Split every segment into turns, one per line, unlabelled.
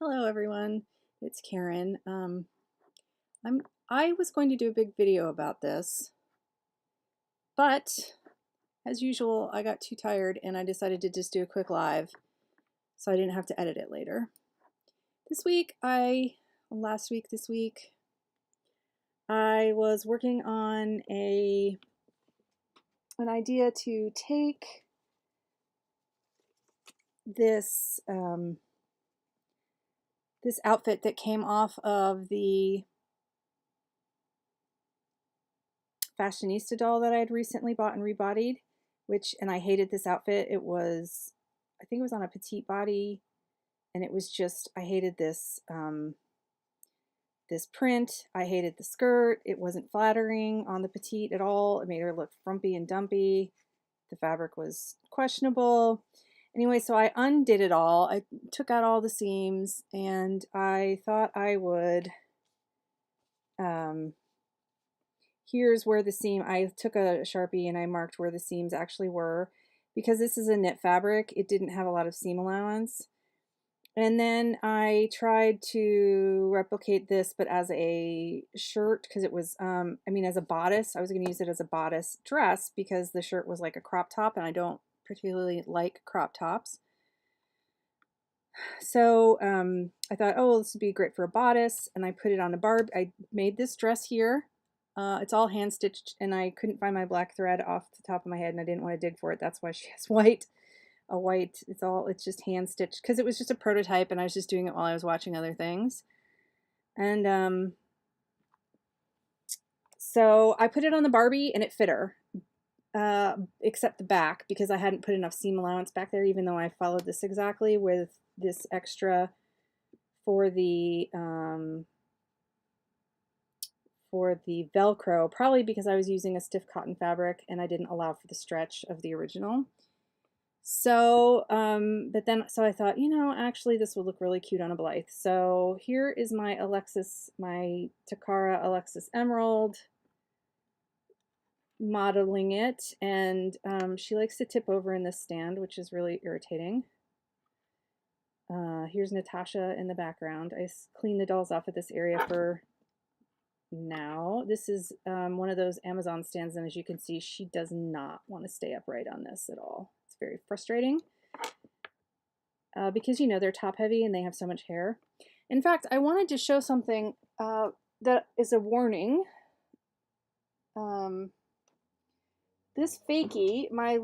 Hello everyone, it's Karen. I was going to do a big video about this, but as usual, I got too tired and I decided to just do a quick live so I didn't have to edit it later. This week, I was working on an idea to take this this outfit that came off of the fashionista doll that I had recently bought and rebodied, and I hated this outfit. I think it was on a petite body, and it was just, I hated this, this print. I hated the skirt. It wasn't flattering on the petite at all. It made her look frumpy and dumpy. The fabric was questionable. Anyway, so I undid it all. I took out all the seams, and I thought I would, here's where the seam, I took a Sharpie and I marked where the seams actually were. Because this is a knit fabric, it didn't have a lot of seam allowance. And then I tried to replicate this, but as a shirt, because it was, as a bodice. I was going to use it as a bodice dress because the shirt was like a crop top, and I don't particularly like crop tops. So I thought, oh, well, this would be great for a bodice, and I put it on a barb. I made this dress here. It's all hand stitched, and I couldn't find my black thread off the top of my head, and I didn't want to dig for it. That's why she has white. It's just hand stitched because it was just a prototype, and I was just doing it while I was watching other things. And so I put it on the Barbie, and it fit her, except the back, because I hadn't put enough seam allowance back there, even though I followed this exactly with this extra for the Velcro, probably because I was using a stiff cotton fabric and I didn't allow for the stretch of the original. So, so I thought, actually this would look really cute on a Blythe. So here is my Alexis, my Takara Alexis Emerald, modeling it, and she likes to tip over in this stand, which is really irritating. Here's Natasha in the background. I cleaned the dolls off at this area for now. This is one of those Amazon stands, and as you can see, she does not want to stay upright on this at all. It's very frustrating because, they're top heavy and they have so much hair. In fact, I wanted to show something that is a warning. This fakie, my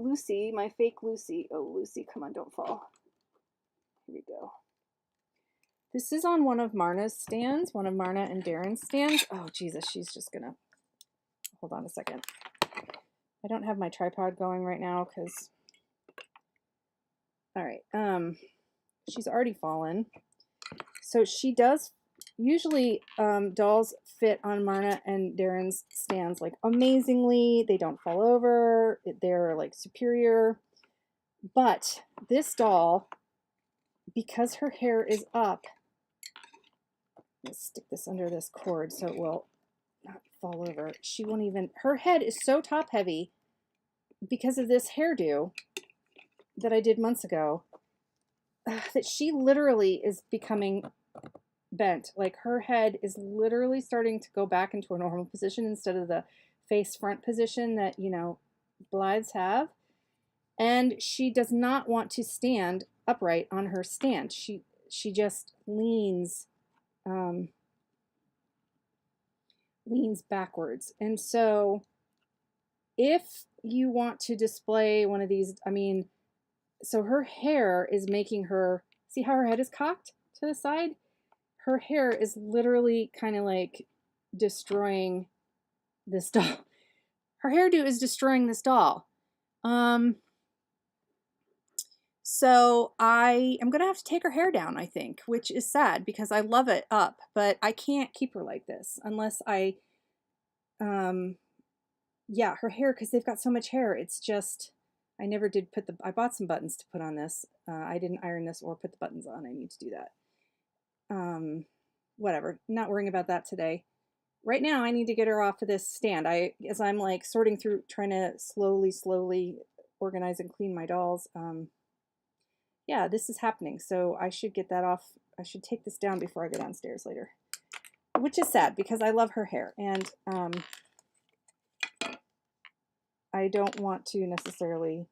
fake Lucy. Oh, Lucy, come on, don't fall. Here we go. This is on one of Marna's stands, one of Marna and Darren's stands. Oh, Jesus, she's just gonna, hold on a second. I don't have my tripod going right now because, all right, she's already fallen. So she does, usually dolls fit on Marna and Darren's stands like amazingly. They don't fall over. They're like superior. But this doll, because her hair is up, let's stick this under this cord so it will not fall over. She won't even, her head is so top heavy because of this hairdo that I did months ago that she literally is becoming bent. Like her head is literally starting to go back into a normal position instead of the face front position that, Blythes have. And she does not want to stand upright on her stand. She just leans backwards. And so if you want to display one of these, so her hair is making her, see how her head is cocked to the side? Her hair is literally kind of like destroying this doll. Her hairdo is destroying this doll. So I am going to have to take her hair down, I think, which is sad because I love it up, but I can't keep her like this unless I, yeah, her hair, because they've got so much hair. It's just, I never did I bought some buttons to put on this. I didn't iron this or put the buttons on. I need to do that. Whatever, not worrying about that today. Right now, I need to get her off of this stand. As I'm like sorting through, trying to slowly organize and clean my dolls. Yeah, this is happening. So I should get that off I should take this down before I go downstairs later, which is sad because I love her hair, and I don't want to necessarily.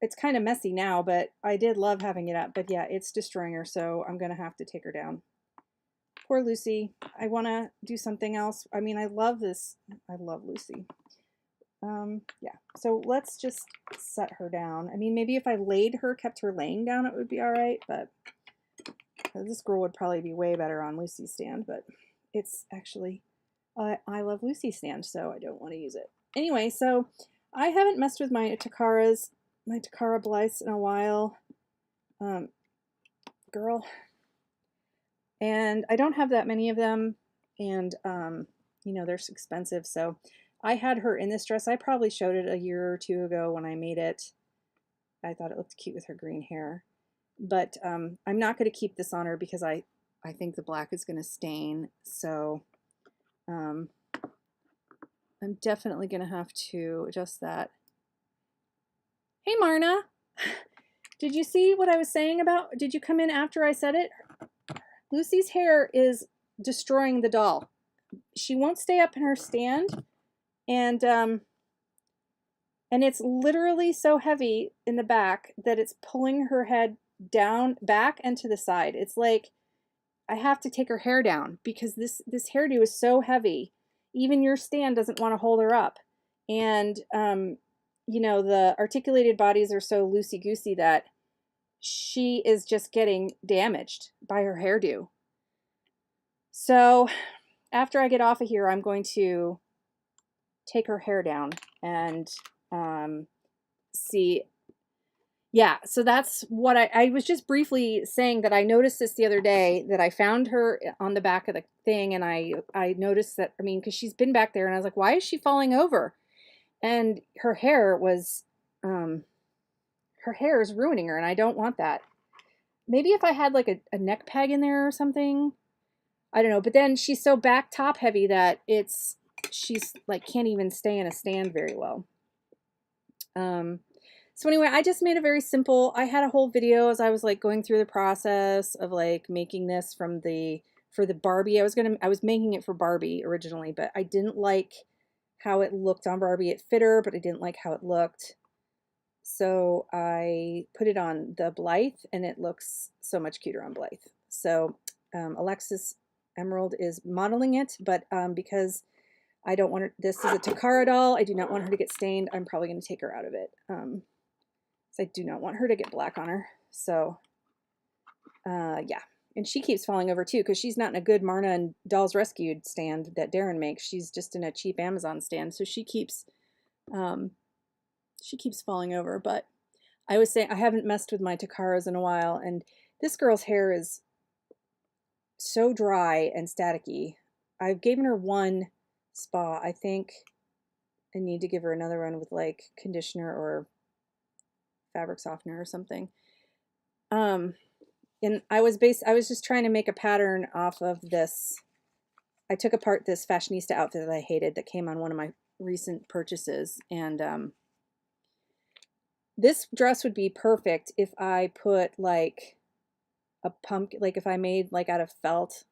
It's kind of messy now, but I did love having it up. But yeah, it's destroying her, so I'm gonna have to take her down. Poor Lucy. I want to do something else. I mean, I love this. I love Lucy. Yeah. So let's just set her down. I mean, maybe if I kept her laying down, it would be all right. But this girl would probably be way better on Lucy's stand. But it's actually, I love Lucy's stand, so I don't want to use it. Anyway, so I haven't messed with my Takara Blythes in a while. Girl. And I don't have that many of them, and you know, they're expensive. So I had her in this dress. I probably showed it a year or two ago when I made it. I thought it looked cute with her green hair, but I'm not going to keep this on her because I think the black is going to stain. So I'm definitely going to have to adjust that. Hey, Marna, did you see what I was saying about? Did you come in after I said it? Lucy's hair is destroying the doll. She won't stay up in her stand, and it's literally so heavy in the back that it's pulling her head down, back, and to the side. It's like I have to take her hair down because this hairdo is so heavy. Even your stand doesn't want to hold her up, and you know, the articulated bodies are so loosey-goosey that she is just getting damaged by her hairdo. So after I get off of here, I'm going to take her hair down and see. Yeah, so that's what I was just briefly saying that I noticed this the other day, that I found her on the back of the thing, and I noticed that, I mean, because she's been back there, and I was like, why is she falling over? And her hair was, her hair is ruining her, and I don't want that. Maybe if I had like a neck peg in there or something, I don't know. But then she's so back top heavy that she's like can't even stay in a stand very well. So anyway, I just made a very simple, I had a whole video as I was like going through the process of like making this for the Barbie. I was making it for Barbie originally, but I didn't like how it looked on Barbie. It fit her, but I didn't like how it looked. So I put it on the Blythe, and it looks so much cuter on Blythe. So Alexis Emerald is modeling it, but because I don't want her, this is a Takara doll, I do not want her to get stained. I'm probably going to take her out of it. So I do not want her to get black on her. So yeah. And she keeps falling over too, because she's not in a good Marna and Dolls Rescued stand that Darren makes. She's just in a cheap Amazon stand. So she keeps falling over. But I was saying I haven't messed with my Takaras in a while, and this girl's hair is so dry and staticky. I've given her one spa. I think I need to give her another one with like conditioner or fabric softener or something. And I was just trying to make a pattern off of this. I took apart this fashionista outfit that I hated that came on one of my recent purchases, and this dress would be perfect if I put like a pumpkin, like if I made like out of felt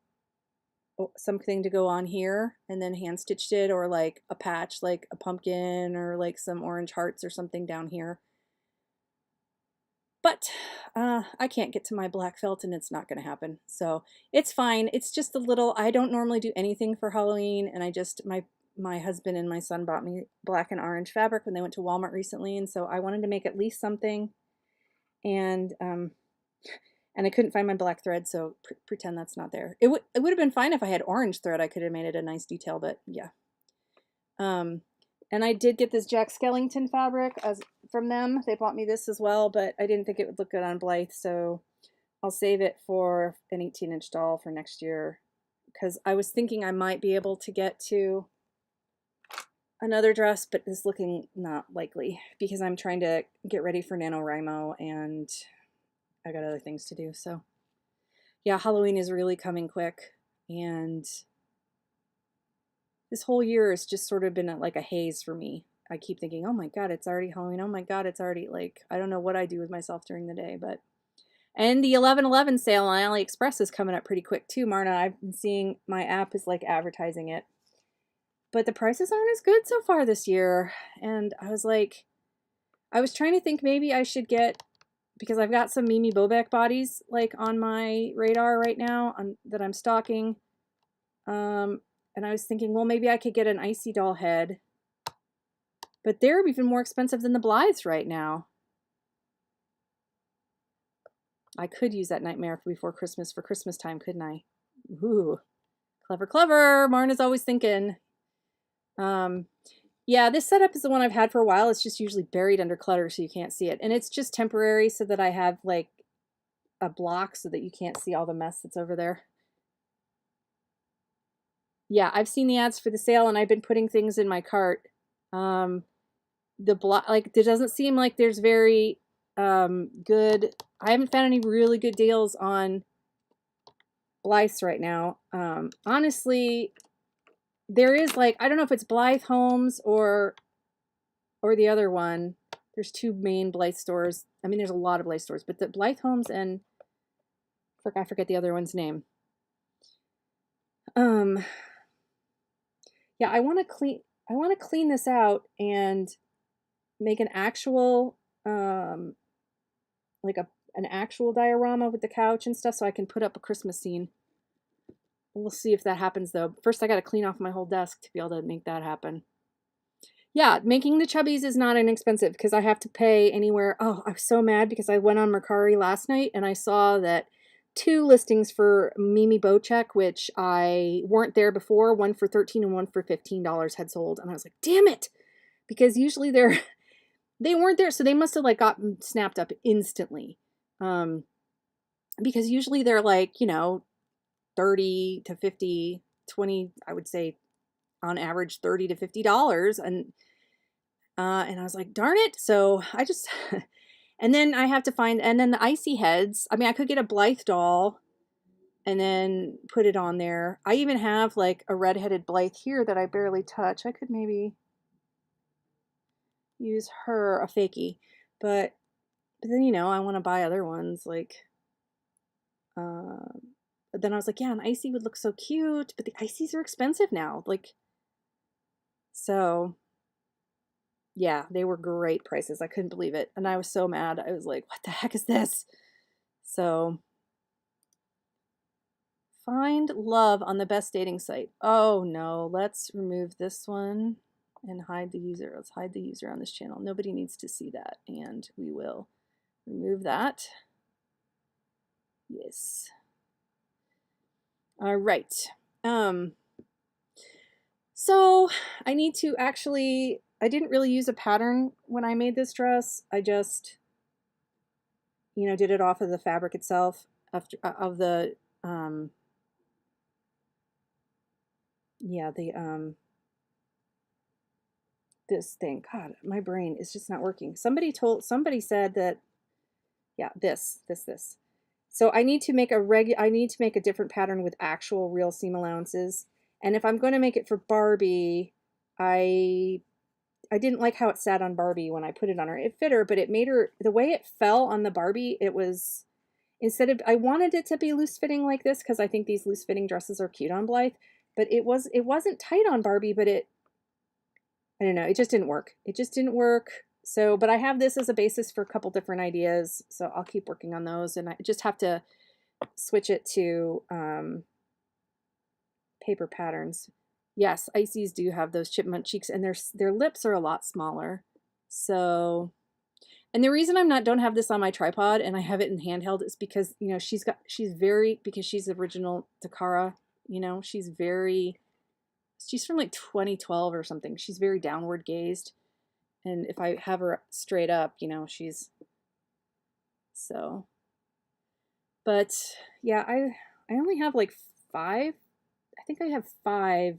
something to go on here and then hand stitched it, or like a patch, like a pumpkin or like some orange hearts or something down here. But I can't get to my black felt, and it's not going to happen. So it's fine. It's just a little, I don't normally do anything for Halloween, and I just, my husband and my son bought me black and orange fabric when they went to Walmart recently, and so I wanted to make at least something, and I couldn't find my black thread, so pretend that's not there. It would have been fine if I had orange thread. I could have made it a nice detail, but yeah. And I did get this Jack Skellington fabric from them. They bought me this as well, but I didn't think it would look good on Blythe, so I'll save it for an 18-inch doll for next year, because I was thinking I might be able to get to another dress, but it's looking not likely because I'm trying to get ready for NaNoWriMo, and I got other things to do. So yeah, Halloween is really coming quick, and this whole year has just sort of been like a haze for me. I keep thinking, oh my God, it's already Halloween. Oh my God, it's already, like, I don't know what I do with myself during the day, but And the 11/11 sale on AliExpress is coming up pretty quick too, Marna. I've been seeing my app is like advertising it. But the prices aren't as good so far this year. And I was like, I was trying to think maybe I should get, because I've got some Mimi Bobek bodies like on my radar right now that I'm stocking. And I was thinking, well, maybe I could get an Icy doll head. But they're even more expensive than the Blythes right now. I could use that Nightmare Before Christmas for Christmas time, couldn't I? Ooh, clever, clever. Marna's always thinking. Yeah, this setup is the one I've had for a while. It's just usually buried under clutter so you can't see it. And it's just temporary so that I have like a block so that you can't see all the mess that's over there. Yeah, I've seen the ads for the sale and I've been putting things in my cart. The block, like, it doesn't seem like there's very good, I haven't found any really good deals on Blythes right now. Honestly, there is like, I don't know if it's Blythe Homes or the other one. There's two main Blythe stores. I mean, there's a lot of Blythe stores, but the Blythe Homes and I forget the other one's name. Yeah, I want to clean this out and make an actual like an actual diorama with the couch and stuff so I can put up a Christmas scene. We'll see if that happens though. First I got to clean off my whole desk to be able to make that happen. Yeah, making the chubbies is not inexpensive because I have to pay anywhere. Oh, I was so mad because I went on Mercari last night and I saw that 2 listings for Mimi Bocek, which I weren't there before, one for $13 and one for $15 had sold. And I was like, damn it. Because usually they weren't there. So they must have like gotten snapped up instantly. Because usually they're like, you know, 30 to 50, 20, I would say on average $30 to $50. And I was like, darn it. So I just, and then I have to find, and then the Icy heads. I mean, I could get a Blythe doll and then put it on there. I even have like a redheaded Blythe here that I barely touch. I could maybe use her, a fakie, but then, you know, I want to buy other ones like, but then I was like, yeah, an Icy would look so cute, but the Icies are expensive now. Like, so yeah, they were great prices. I couldn't believe it. And I was so mad. I was like, what the heck is this? So find love on the best dating site. Oh no, let's remove this one and hide the user. Let's hide the user on this channel. Nobody needs to see that. And we will remove that. Yes. All right. So I need to actually, I didn't really use a pattern when I made this dress. I just, you know, did it off of the fabric itself after, of the, yeah, the, this thing. God, my brain is just not working. Somebody said that, yeah, this. So I need to make I need to make a different pattern with actual real seam allowances. And if I'm going to make it for Barbie, I didn't like how it sat on Barbie when I put it on her. It fit her, but it made her, the way it fell on the Barbie, it was, instead of, I wanted it to be loose fitting like this because I think these loose fitting dresses are cute on Blythe, but it wasn't tight on Barbie, but I don't know, it just didn't work. It just didn't work. So, but I have this as a basis for a couple different ideas, so I'll keep working on those, and I just have to switch it to paper patterns. Yes, Icies do have those chipmunk cheeks, and their lips are a lot smaller. So, and the reason don't have this on my tripod and I have it in handheld is because, you know, she's because she's original Takara, you know, she's from like 2012 or something. She's very downward gazed. And if I have her straight up, you know, so, but yeah, I only have like 5. I think I have 5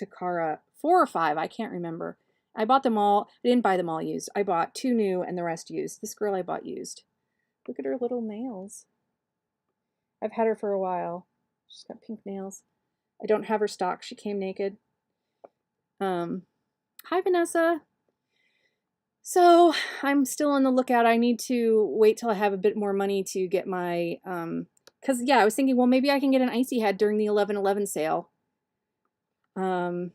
Takara, 4 or 5. I can't remember. I bought them all. I didn't buy them all used. I bought 2 new and the rest used. This girl I bought used. Look at her little nails. I've had her for a while. She's got pink nails. I don't have her stock. She came naked. Hi, Vanessa. So I'm still on the lookout. I need to wait till I have a bit more money to get my, because yeah, I was thinking, well, maybe I can get an icy head during the 11/11 sale. Um,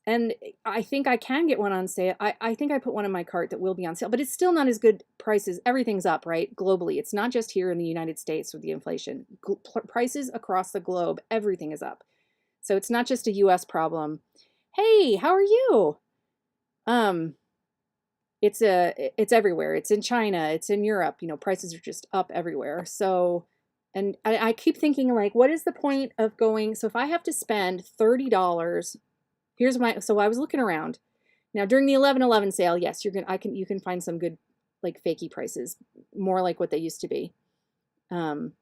and I think I can get one on sale. I think I put one in my cart that will be on sale, but it's still not as good prices. Everything's up, right? Globally. It's not just here in the United States with the inflation. Prices across the globe, everything is up. So it's not just a US problem. Hey, how are you? Um, it's everywhere. It's in China, it's in Europe, prices are just up everywhere. So, and I keep thinking like, what is the point of going? So if I have to spend $30, so I was looking around. Now during the 11/11 sale, yes, you can find some good like fakey prices, more like what they used to be. Um,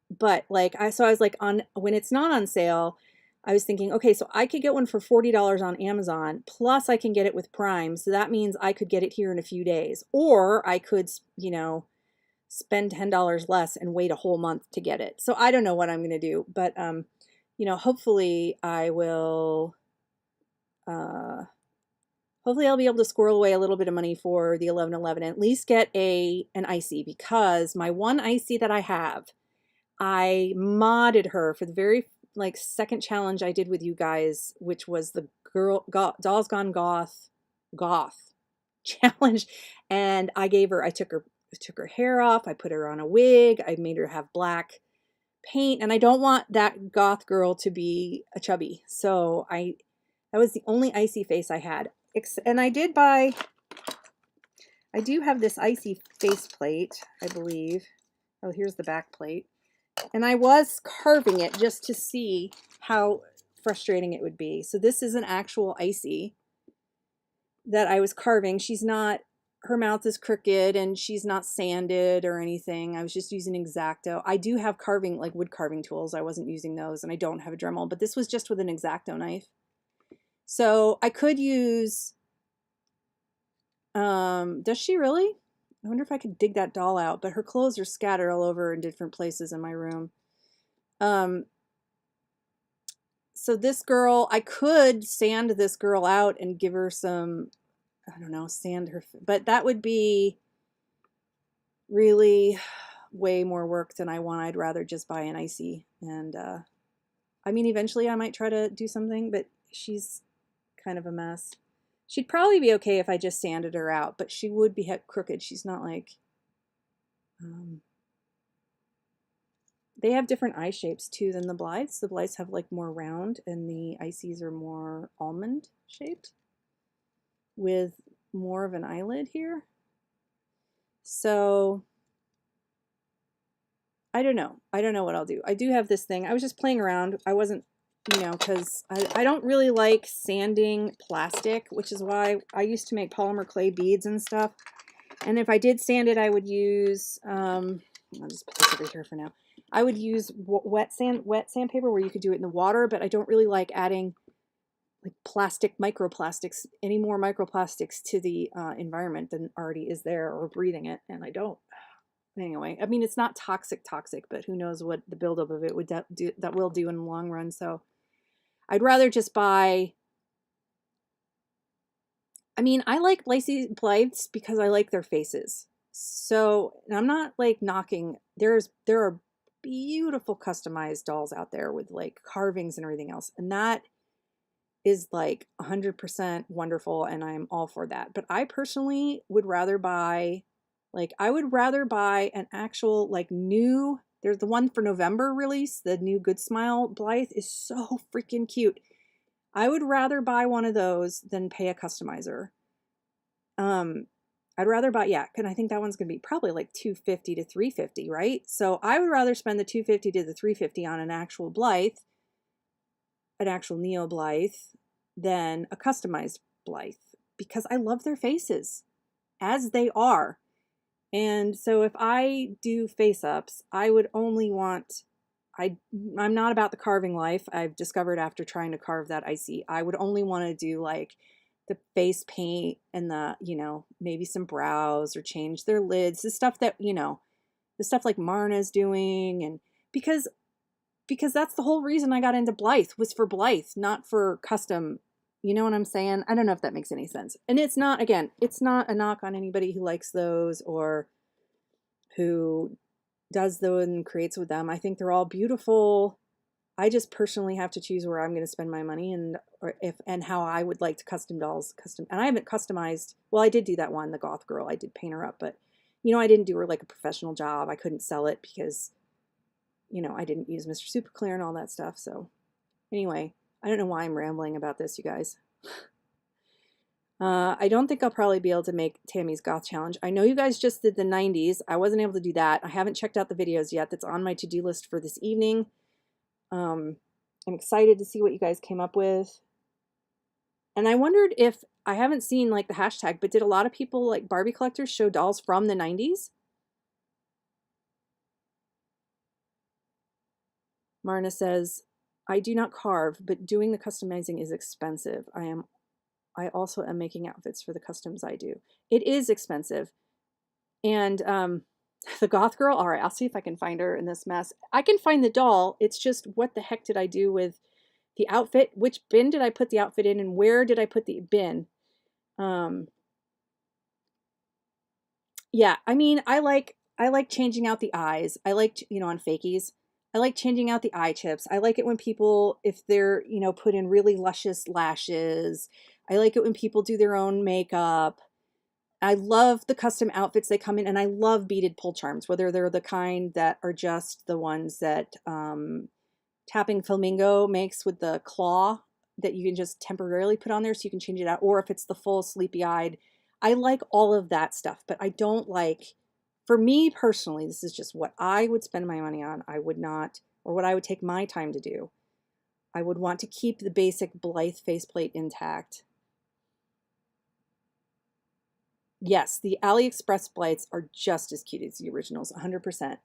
but like so I was like on when it's not on sale, I was thinking, okay, so I could get one for $40 on Amazon, plus I can get it with Prime. So that means I could get it here in a few days. Or I could, spend $10 less and wait a whole month to get it. So I don't know what I'm going to do, but hopefully I will hopefully I'll be able to squirrel away a little bit of money for the 11/11 and at least get an icy, because my one icy that I have, I modded her for the very like second challenge I did with you guys, which was the Dolls Gone Goth challenge. And I took her hair off, I put her on a wig, I made her have black paint, and I don't want that goth girl to be a chubby. So that was the only icy face I had. And I do have this icy face plate, I believe. Oh, here's the back plate. And I was carving it just to see how frustrating it would be. So this is an actual icy that I was carving. Her mouth is crooked and she's not sanded or anything. I was just using X-Acto. I do have like wood carving tools. I wasn't using those, and I don't have a Dremel, but this was just with an X-Acto knife. So I could use, does she really? I wonder if I could dig that doll out, but her clothes are scattered all over in different places in my room. So this girl, I could sand this girl out and give her some, I don't know, sand her, but that would be really way more work than I want. I'd rather just buy an icy. And I mean, eventually I might try to do something, but she's kind of a mess. She'd probably be okay if I just sanded her out, but she would be crooked. She's not like, they have different eye shapes too than the Blythes. The Blythes have like more round, and the icies are more almond shaped with more of an eyelid here. So I don't know. I don't know what I'll do. I do have this thing. I was just playing around. I wasn't, because I don't really like sanding plastic, which is why I used to make polymer clay beads and stuff. And if I did sand it, I would use, I'll just put this over here for now. I would use wet sandpaper where you could do it in the water, but I don't really like adding like microplastics, any more microplastics to the environment than already is there, or breathing it, and I don't. Anyway, I mean, it's not toxic, but who knows what the buildup of it will do in the long run. So I'd rather just buy. I mean, I like Blythes because I like their faces. So I'm not like knocking. There are beautiful customized dolls out there with like carvings and everything else, and that is like 100% wonderful, and I'm all for that. But I personally would rather buy, I would rather buy an actual like new. There's the one for November release. The new Good Smile Blythe is so freaking cute. I would rather buy one of those than pay a customizer. I'd rather buy, yeah, and I think that one's gonna be probably like $250 to $350, right? So I would rather spend the $250 to the $350 on an actual Blythe, an actual Neo Blythe, than a customized Blythe, because I love their faces as they are. And so if I do face ups, I would only want, I'm not about the carving life. I've discovered after trying to carve that icy, I would only want to do like the face paint and the, maybe some brows or change their lids, the stuff that, the stuff like Marna's doing. And because that's the whole reason I got into Blythe, was for Blythe, not for custom You know what I'm saying? I don't know if that makes any sense. And it's not, again, it's not a knock on anybody who likes those or who does those and creates with them. I think they're all beautiful. I just personally have to choose where I'm going to spend my money and or if and how I would like to custom dolls. And I haven't customized. Well, I did do that one, the goth girl. I did paint her up, but I didn't do her like a professional job. I couldn't sell it because I didn't use Mr. Super Clear and all that stuff. So anyway, I don't know why I'm rambling about this, you guys. I don't think I'll probably be able to make Tammy's Goth Challenge. I know you guys just did the 90s. I wasn't able to do that. I haven't checked out the videos yet. That's on my to-do list for this evening. I'm excited to see what you guys came up with. And I wondered if, I haven't seen like the hashtag, but did a lot of people like Barbie collectors show dolls from the 90s? Marna says, I do not carve, but doing the customizing is expensive. I also am making outfits for the customs I do. It is expensive. And the goth girl, all right, I'll see if I can find her in this mess. I can find the doll. It's just, what the heck did I do with the outfit? Which bin did I put the outfit in, and where did I put the bin? Yeah, I mean, I like changing out the eyes. I like, on fakies, I like changing out the eye chips. I like it when people, if they're, put in really luscious lashes. I like it when people do their own makeup. I love the custom outfits they come in, and I love beaded pull charms, whether they're the kind that are just the ones that Tapping Flamingo makes with the claw that you can just temporarily put on there so you can change it out, or if it's the full sleepy-eyed. I like all of that stuff, but I don't like, for me personally, this is just what I would spend my money on. I would not, or what I would take my time to do. I would want to keep the basic Blythe faceplate intact. Yes, the AliExpress Blythes are just as cute as the originals, 100%.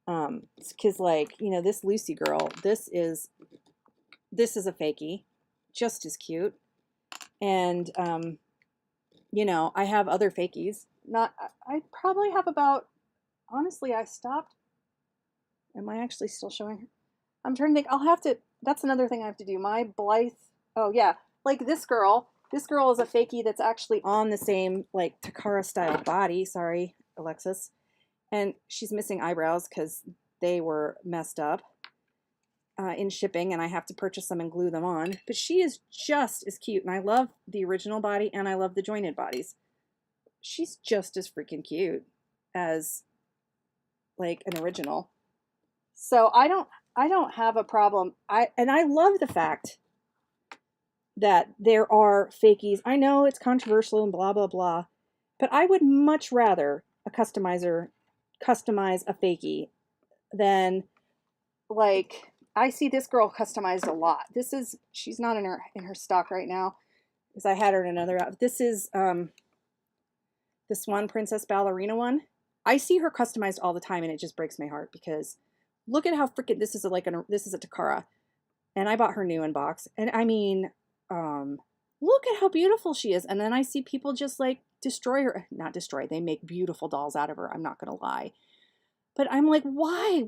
Because like, this Lucy girl, this is a fakie, just as cute. And, I have other fakies. I probably have about, honestly, I stopped. Am I actually still showing her? I'm trying to think. That's another thing I have to do. My Blythe, oh yeah, like this girl is a fakie that's actually on the same, like, Takara style body. Sorry, Alexis. And she's missing eyebrows because they were messed up in shipping, and I have to purchase them and glue them on. But she is just as cute, and I love the original body, and I love the jointed bodies. She's just as freaking cute as like an original. So I don't have a problem. I love the fact that there are fakies. I know it's controversial and blah blah blah, but I would much rather a customizer customize a fakie than, like, I see this girl customized a lot. She's not in her stock right now because I had her in another outfit. This is the Swan Princess Ballerina one. I see her customized all the time, and it just breaks my heart because look at how freaking, this is a Takara, and I bought her new in box, and I mean, look at how beautiful she is. And then I see people just like destroy her. Not destroy, they make beautiful dolls out of her, I'm not gonna lie. But I'm like, why?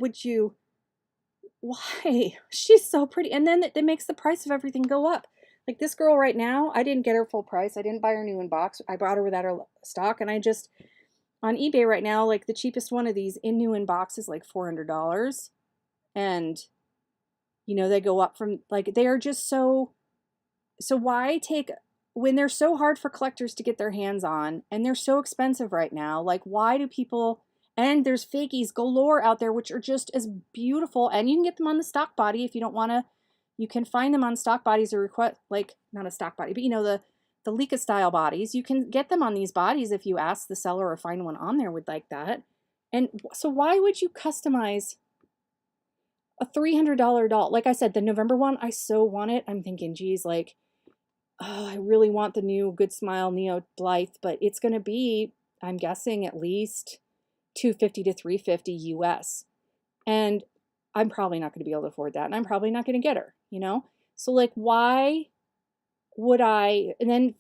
She's so pretty. And then that makes the price of everything go up. Like this girl right now, I didn't get her full price. I didn't buy her new in box. I bought her without her stock, and I just, on eBay right now, like the cheapest one of these in new in box is like $400. And, they go up from, like, they are just so why take, when they're so hard for collectors to get their hands on, and they're so expensive right now, like, why do people, and there's fakies galore out there, which are just as beautiful, and you can get them on the stock body if you don't want to, you can find them on stock bodies or request, like, not a stock body, but the Leica style bodies, you can get them on these bodies if you ask the seller or find one on there would like that. And so why would you customize a $300 doll? Like I said, the November one, I so want it. I'm thinking, geez, like, oh, I really want the new Good Smile Neo Blythe, but it's going to be, I'm guessing, at least $250 to $350 US. And I'm probably not going to be able to afford that. And I'm probably not going to get her, So like, why would I, and then,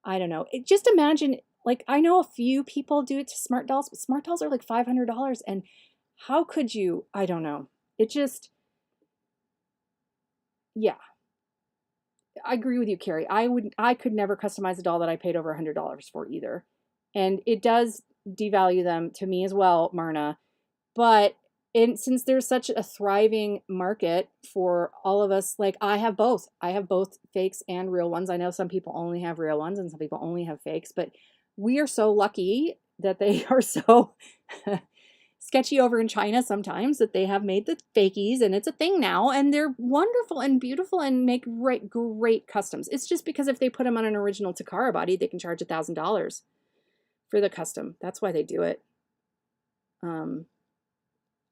I don't know. Just imagine, like, I know a few people do it to smart dolls, but smart dolls are like $500. And how could you, I don't know. It just, yeah. I agree with you, Carrie. I could never customize a doll that I paid over $100 for either. And it does devalue them to me as well, Marna. But since there's such a thriving market for all of us, like I have both. I have both fakes and real ones. I know some people only have real ones and some people only have fakes, but we are so lucky that they are so sketchy over in China sometimes that they have made the fakies and it's a thing now and they're wonderful and beautiful and make great customs. It's just because if they put them on an original Takara body, they can charge $1,000 for the custom. That's why they do it.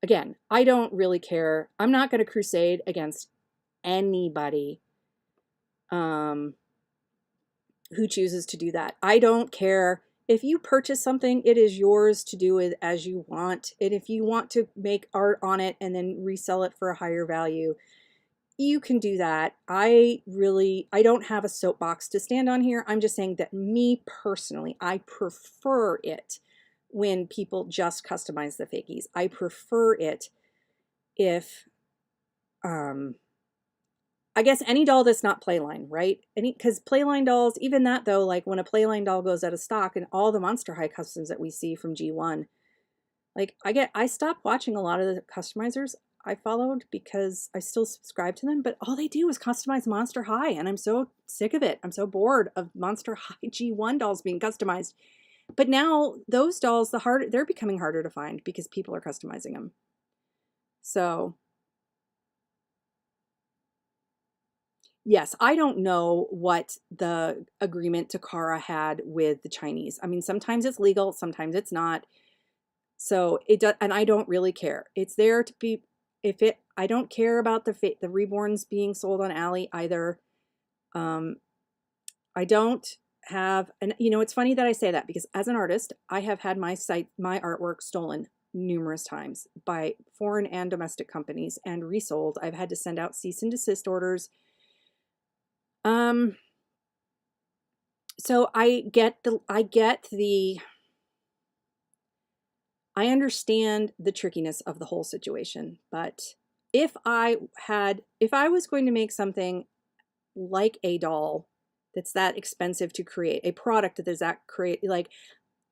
Again, I don't really care. I'm not going to crusade against anybody who chooses to do that. I don't care. If you purchase something, it is yours to do it as you want. And if you want to make art on it and then resell it for a higher value, you can do that. I don't have a soapbox to stand on here. I'm just saying that me personally, I prefer it when people just customize the fakies. I prefer it if, I guess any doll that's not Playline, right? Because Playline dolls, even that though, like when a Playline doll goes out of stock and all the Monster High customs that we see from G1, like I stopped watching a lot of the customizers I followed because I still subscribe to them, but all they do is customize Monster High, and I'm so sick of it. I'm so bored of Monster High G1 dolls being customized. But now those dolls, they're becoming harder to find because people are customizing them. So yes, I don't know what the agreement Takara had with the Chinese. I mean, sometimes it's legal, sometimes it's not. So it does, and I don't really care. It's there to be. I don't care about the reborns being sold on Ally either. I don't have, and it's funny that I say that because as an artist, I have had my artwork stolen numerous times by foreign and domestic companies and resold. I've had to send out cease and desist orders. So I understand the trickiness of the whole situation, but if I was going to make something like a doll that's that expensive to create, a product that is that like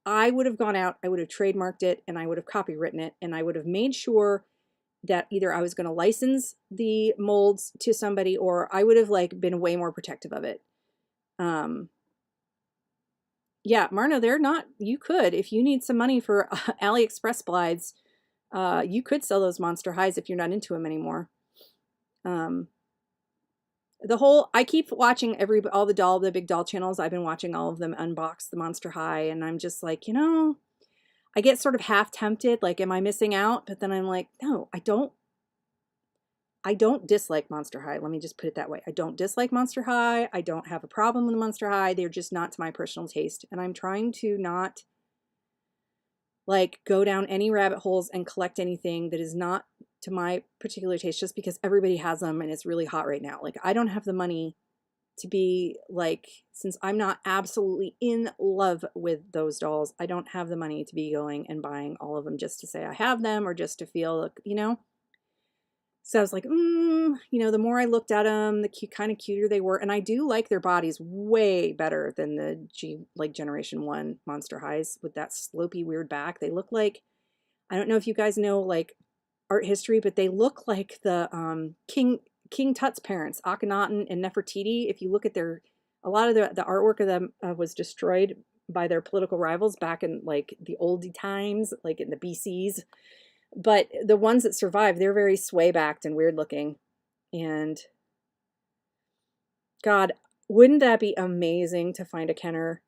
I would have gone out, I would have trademarked it, and I would have copywritten it, and I would have made sure that either I was going to license the molds to somebody or I would have like been way more protective of it. Yeah, Marno, you could, if you need some money for AliExpress glides, you could sell those Monster Highs if you're not into them anymore. I keep watching the big doll channels. I've been watching all of them unbox the Monster High, and I'm just like, I get sort of half tempted, like, am I missing out? But then I'm like, no, I don't dislike Monster High. Let me just put it that way. I don't dislike Monster High. I don't have a problem with Monster High. They're just not to my personal taste. And I'm trying to not like go down any rabbit holes and collect anything that is not to my particular taste just because everybody has them and it's really hot right now. Like I don't have the money to be like, since I'm not absolutely in love with those dolls, I don't have the money to be going and buying all of them just to say I have them or just to feel, So I was like, the more I looked at them, the kind of cuter they were. And I do like their bodies way better than the Generation 1 Monster Highs with that slopey weird back. They look like, I don't know if you guys know like art history, but they look like the King Tut's parents, Akhenaten and Nefertiti. If you look at a lot of the artwork of them was destroyed by their political rivals back in like the oldie times, like in the BCs. But the ones that survive, they're very sway-backed and weird-looking. And God, wouldn't that be amazing to find a Kenner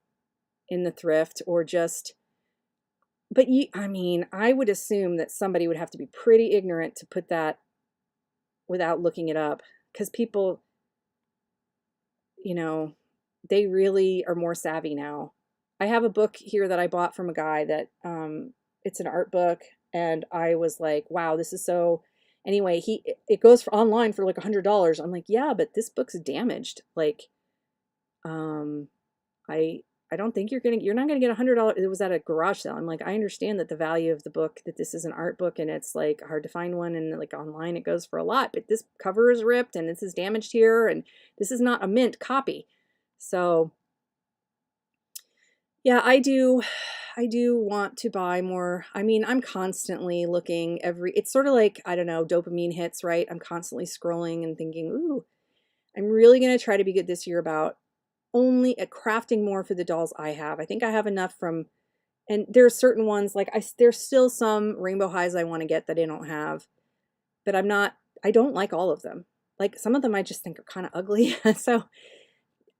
in the thrift or just... But I would assume that somebody would have to be pretty ignorant to put that without looking it up. Because people, they really are more savvy now. I have a book here that I bought from a guy that, it's an art book. And I was like, wow, this is so... Anyway, it goes for online for like $100. I'm like, yeah, but this book's damaged. Like, I don't think you're not gonna get $100. It was at a garage sale. I'm like, I understand that the value of the book, that this is an art book and it's like hard to find one and like online it goes for a lot, but this cover is ripped and this is damaged here and this is not a mint copy. So yeah, I do want to buy more. I mean, I'm constantly looking it's sort of like, I don't know, dopamine hits, right? I'm constantly scrolling and thinking, ooh, I'm really going to try to be good this year about only crafting more for the dolls I have. I think I have enough from, and there's certain ones like there's still some rainbow highs I want to get that I don't have, but I don't like all of them. Like some of them I just think are kind of ugly. So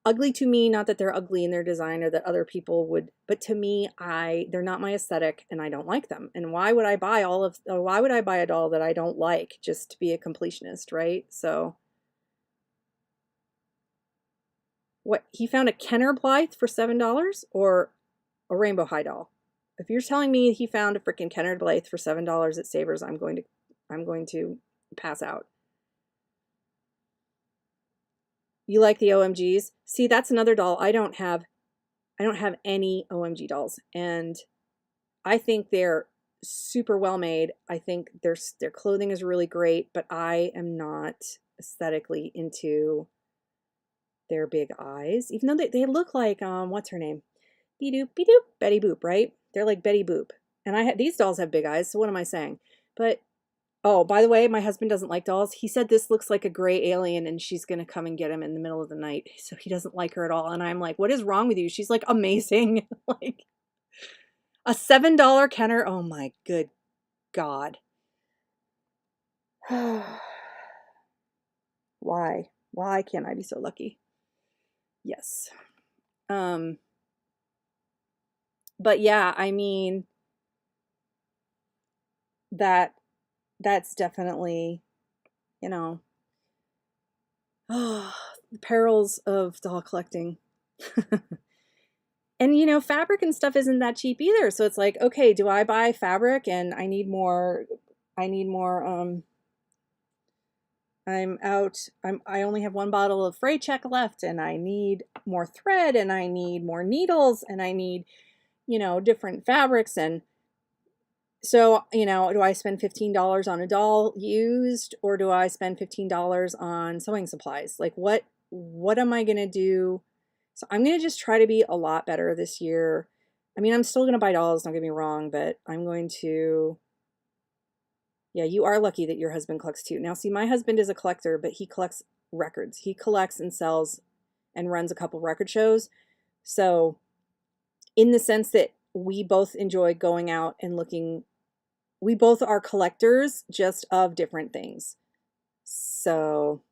ugly to me, not that they're ugly in their design or that other people would, but to me, they're not my aesthetic and I don't like them. And why would I buy why would I buy a doll that I don't like just to be a completionist, right? So what, he found a Kenner Blythe for $7 or a Rainbow High doll? If you're telling me he found a freaking Kenner Blythe for $7 at Savers, I'm going to pass out. You like the OMGs? See, that's another doll. I don't have any OMG dolls, and I think they're super well made. I think their clothing is really great, but I am not aesthetically into their big eyes, even though they look like what's her name? Be-doop, be-doop, Betty Boop, right? They're like Betty Boop. And these dolls have big eyes, so what am I saying? But oh, by the way, my husband doesn't like dolls. He said this looks like a gray alien and she's going to come and get him in the middle of the night. So he doesn't like her at all. And I'm like, what is wrong with you? She's like, amazing. Like a $7 Kenner. Oh my good God. Why? Why can't I be so lucky? Yes. But yeah, I mean, that's definitely, you know, the perils of doll collecting. And you know, fabric and stuff isn't that cheap either. So it's like, okay, do I buy fabric and I need more I only have one bottle of Fray Check left and I need more thread and I need more needles and I need, you know, different fabrics. And so, you know, do I spend $15 on a doll used or do I spend $15 on sewing supplies? Like what am I going to do? So I'm going to just try to be a lot better this year. I mean, I'm still going to buy dolls, don't get me wrong, but I'm going to, yeah, you are lucky that your husband collects too. Now, see, my husband is a collector, but he collects records. He collects and sells and runs a couple record shows. So in the sense that we both enjoy going out and looking, we both are collectors just of different things. So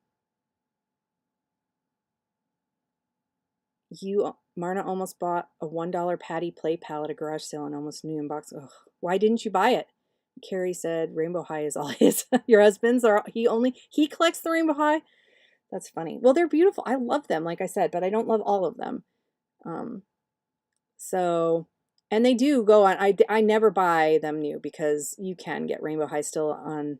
Marna almost bought a $1 Patty Play palette at garage sale and almost new in box. Ugh, why didn't you buy it? Carrie said Rainbow High is all his. Your husband's he collects the Rainbow High? That's funny. Well, they're beautiful. I love them, like I said, but I don't love all of them. So, and they do go on. I never buy them new because you can get Rainbow High still on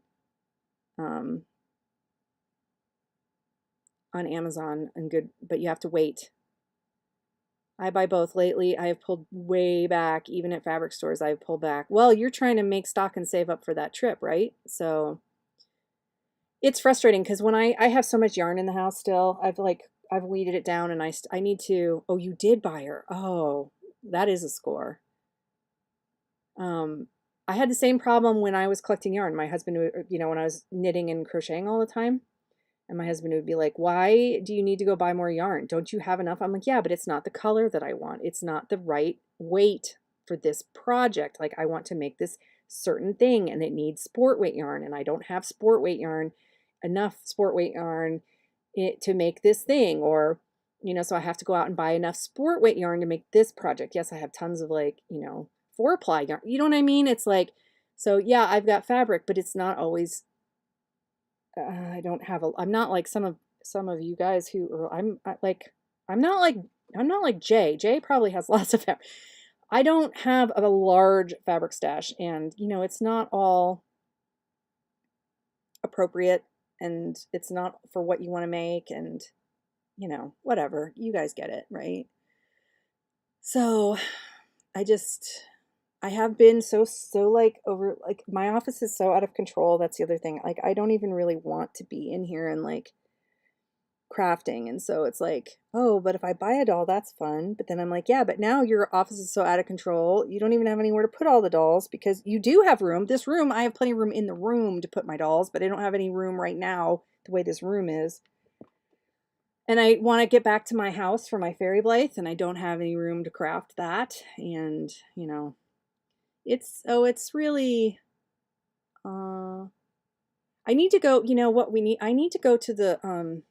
Amazon and good, but you have to wait. I buy both. Lately, I have pulled way back. Even at fabric stores, I've pulled back. Well, you're trying to make stock and save up for that trip, right? So it's frustrating because when I have so much yarn in the house still, I've weeded it down and I need to, oh, you did buy her. Oh, that is a score. I had the same problem when I was collecting yarn. My husband would, you know, when I was knitting and crocheting all the time, and my husband would be like, why do you need to go buy more yarn? Don't you have enough? I'm like, yeah, but it's not the color that I want. It's not the right weight for this project. Like I want to make this certain thing and it needs sport weight yarn and I don't have enough sport weight yarn to make this thing, or, you know, so I have to go out and buy enough sport weight yarn to make this project. Yes, I have tons of like, you know, 4-ply yarn. You know what I mean? It's like, so yeah, I've got fabric, but it's not always I'm not like some of you guys who are, I'm not like Jay. Jay probably has lots of fabric. I don't have a large fabric stash and you know, it's not all appropriate and it's not for what you want to make and you know, whatever. You guys get it, right? So I have been so like over, like my office is so out of control. That's the other thing. Like I don't even really want to be in here and like crafting. And so it's like, oh, but if I buy a doll, that's fun. But then I'm like, yeah, but now your office is so out of control. You don't even have anywhere to put all the dolls because you do have room. This room, I have plenty of room in the room to put my dolls, but I don't have any room right now the way this room is. And I want to get back to my house for my fairy blythe, and I don't have any room to craft that. And, you know, it's really, I need to go, you know what we need? I need to go to the,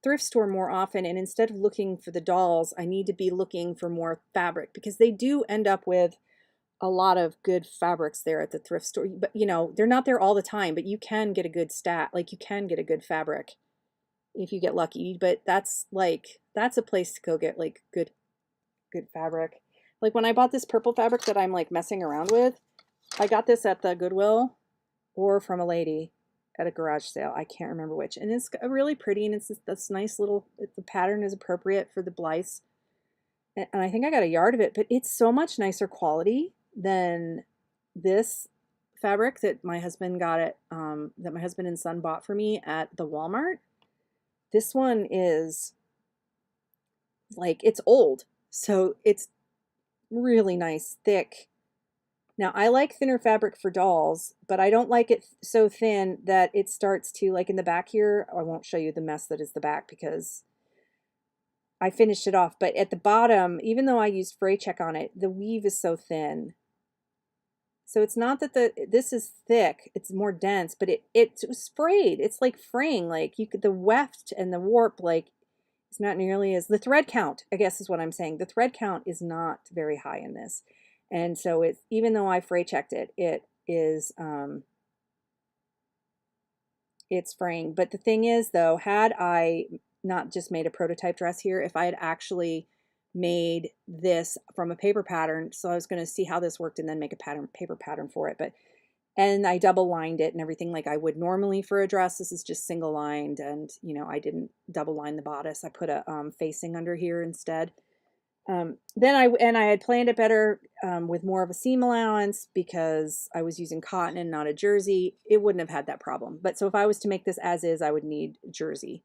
thrift store more often, and instead of looking for the dolls, I need to be looking for more fabric because they do end up with a lot of good fabrics there at the thrift store. But you know, they're not there all the time, but you can get a good like you can get a good fabric if you get lucky. But that's a place to go get like good fabric. Like when I bought this purple fabric that I'm like messing around with, I got this at the Goodwill or from a lady at a garage sale. I can't remember which. And it's really pretty, and it's this nice little, the pattern is appropriate for the Blythes. And I think I got a yard of it, but it's so much nicer quality than this fabric that my husband got at, that my husband and son bought for me at the Walmart. This one is like, it's old. So it's really nice, thick. Now, I like thinner fabric for dolls, but I don't like it so thin that it starts to, like in the back here, I won't show you the mess that is the back because I finished it off. But at the bottom, even though I used fray check on it, the weave is so thin. So it's not that this is thick, it's more dense, but it's frayed. It's like fraying, like you could, the weft and the warp, like it's not nearly as, the thread count, I guess is what I'm saying. The thread count is not very high in this. And so it's, even though I fray checked it, it is, it's fraying. But the thing is though, had I not just made a prototype dress here, if I had actually made this from a paper pattern, so I was going to see how this worked and then make a paper pattern for it. But, and I double lined it and everything like I would normally for a dress. This is just single lined, and you know, I didn't double line the bodice. I put a facing under here instead. Then I had planned it better with more of a seam allowance because I was using cotton and not a jersey. It wouldn't have had that problem. But so if I was to make this as is, I would need jersey.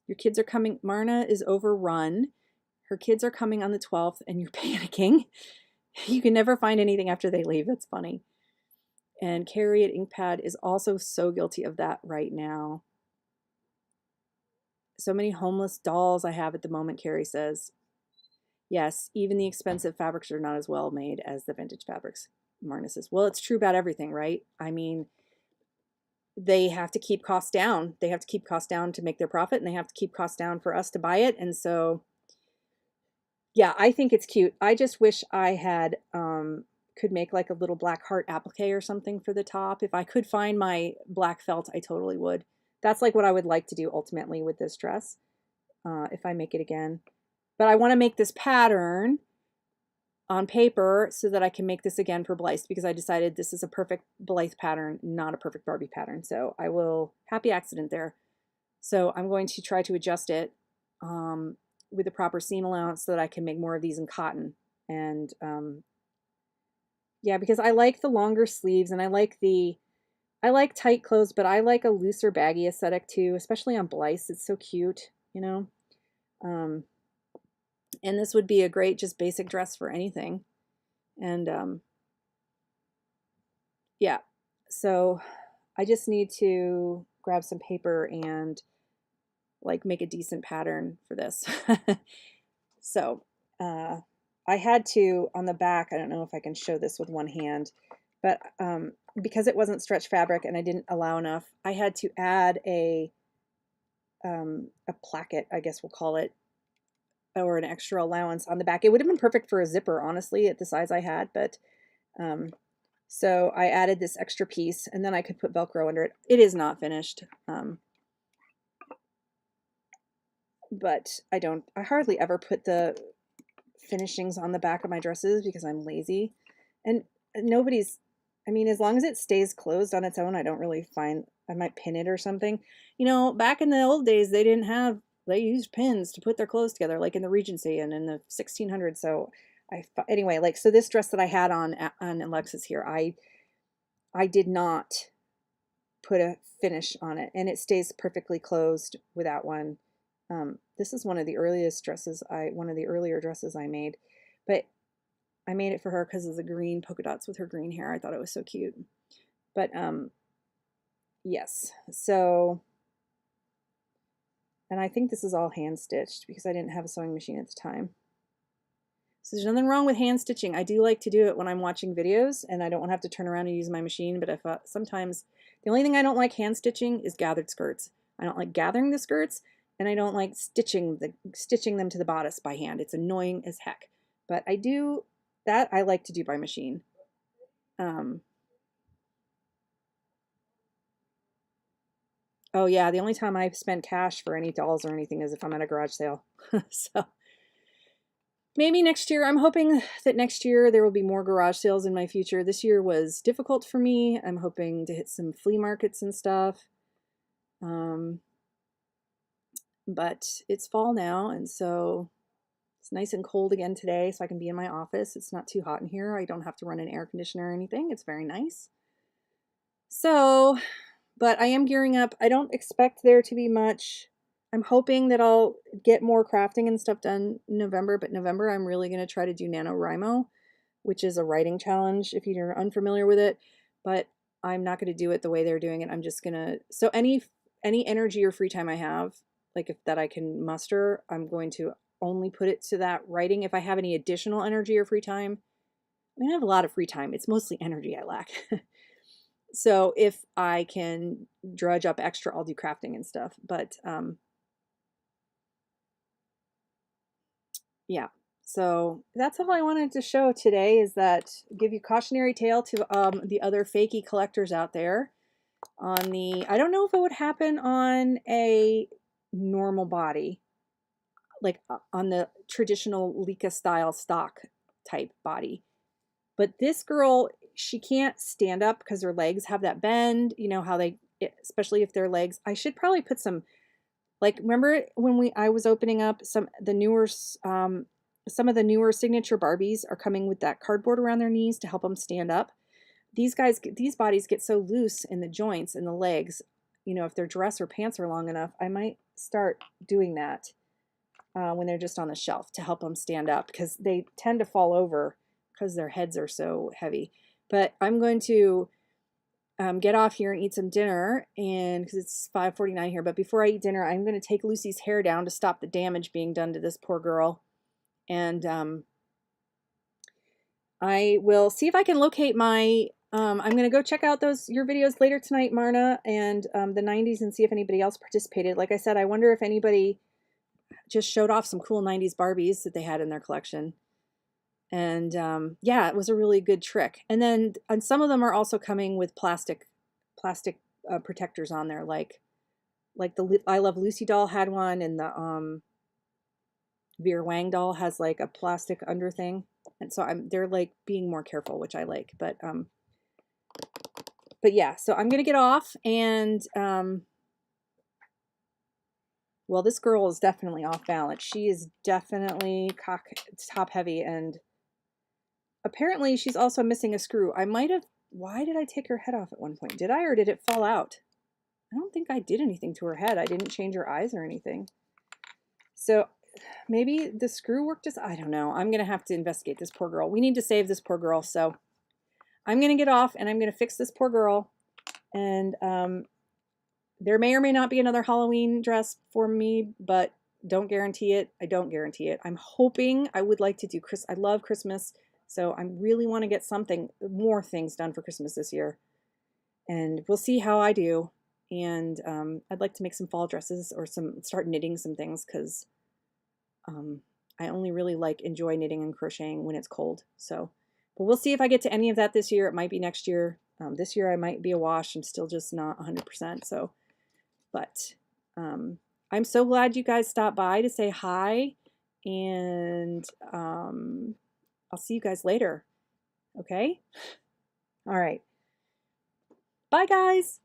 Your kids are coming. Marna is overrun. Her kids are coming on the 12th and you're panicking. You can never find anything after they leave. That's funny. And Carrie at Inkpad is also so guilty of that right now. So many homeless dolls I have at the moment, Carrie says. Yes, even the expensive fabrics are not as well made as the vintage fabrics. Marna says, well, it's true about everything, right? I mean, they have to keep costs down. They have to keep costs down to make their profit, and they have to keep costs down for us to buy it. And so, yeah, I think it's cute. I just wish I had, could make like a little black heart applique or something for the top. If I could find my black felt, I totally would. That's like what I would like to do ultimately with this dress, if I make it again. But I want to make this pattern on paper so that I can make this again for Blythe, because I decided this is a perfect Blythe pattern, not a perfect Barbie pattern. So I will, happy accident there. So I'm going to try to adjust it with the proper seam allowance so that I can make more of these in cotton. And yeah, because I like the longer sleeves, and I like tight clothes, but I like a looser baggy aesthetic too, especially on Blythe. It's so cute, you know. And this would be a great just basic dress for anything. And yeah, so I just need to grab some paper and like make a decent pattern for this. So I had to, on the back, I don't know if I can show this with one hand, but because it wasn't stretch fabric and I didn't allow enough, I had to add a placket, I guess we'll call it, or an extra allowance on the back. It would have been perfect for a zipper, honestly, at the size I had, but so I added this extra piece, and then I could put Velcro under it. It is not finished, but I hardly ever put the finishings on the back of my dresses because I'm lazy, and I mean, as long as it stays closed on its own, I don't really find, I might pin it or something. You know, back in the old days, they didn't have they used pins to put their clothes together, like in the Regency and in the 1600s. So anyway, like, so this dress that I had on Alexis here, I did not put a finish on it, and it stays perfectly closed without one. This is one of the earlier dresses I made, but I made it for her because of the green polka dots with her green hair. I thought it was so cute. But yes, so, and I think this is all hand stitched because I didn't have a sewing machine at the time. So there's nothing wrong with hand stitching. I do like to do it when I'm watching videos and I don't want to have to turn around and use my machine. But if sometimes the only thing I don't like hand stitching is gathered skirts. I don't like gathering the skirts, and I don't like stitching them to the bodice by hand. It's annoying as heck. But I do that. I like to do by machine. Oh yeah, the only time I spend cash for any dolls or anything is if I'm at a garage sale. So maybe next year. I'm hoping that next year there will be more garage sales in my future. This year was difficult for me. I'm hoping to hit some flea markets and stuff. But it's fall now, and so it's nice and cold again today, so I can be in my office. It's not too hot in here. I don't have to run an air conditioner or anything. It's very nice. So, but I am gearing up. I don't expect there to be much. I'm hoping that I'll get more crafting and stuff done in November, but November I'm really going to try to do NaNoWriMo, which is a writing challenge if you're unfamiliar with it, but I'm not going to do it the way they're doing it. I'm just going to, so any energy or free time I have, like if that I can muster, I'm going to only put it to that writing. If I have any additional energy or free time, I mean, I have a lot of free time. It's mostly energy I lack. So if I can drudge up extra, I'll do crafting and stuff. But yeah, so that's all I wanted to show today, is that give you cautionary tale to the other fakey collectors out there. On the, I don't know if it would happen on a normal body, like on the traditional Lika style stock type body. But this girl, she can't stand up because her legs have that bend. You know how they, especially if their legs, I should probably put some, like, remember when I was opening up some of the newer signature Barbies are coming with that cardboard around their knees to help them stand up. These bodies get so loose in the joints and the legs, you know, if their dress or pants are long enough, I might start doing that when they're just on the shelf to help them stand up, because they tend to fall over because their heads are so heavy. But I'm going to get off here and eat some dinner, and because it's 5:49 here. But before I eat dinner, I'm going to take Lucy's hair down to stop the damage being done to this poor girl. And I will see if I can locate my, I'm going to go check out your videos later tonight, Marna, and the 90s, and see if anybody else participated. Like I said, I wonder if anybody just showed off some cool 90s Barbies that they had in their collection. And yeah, it was a really good trick. And then some of them are also coming with plastic protectors on there, like the I Love Lucy doll had one, and the Vera Wang doll has like a plastic under thing. And so they're like being more careful, which I like. But yeah, so I'm gonna get off, and well, this girl is definitely off balance. She is definitely top heavy, and apparently she's also missing a screw. Why did I take her head off at one point? Did I, or did it fall out? I don't think I did anything to her head. I didn't change her eyes or anything. So maybe the screw worked I don't know. I'm going to have to investigate this poor girl. We need to save this poor girl. So I'm going to get off, and I'm going to fix this poor girl. And there may or may not be another Halloween dress for me, but don't guarantee it. I don't guarantee it. I'm hoping. I would like to do I love Christmas. So I really want to get more things done for Christmas this year. And we'll see how I do. And I'd like to make some fall dresses, or start knitting some things, because I only really enjoy knitting and crocheting when it's cold. So, but we'll see if I get to any of that this year. It might be next year. This year I might be awash. I'm still just not 100%. So, but I'm so glad you guys stopped by to say hi. And I'll see you guys later. Okay? All right. Bye, guys.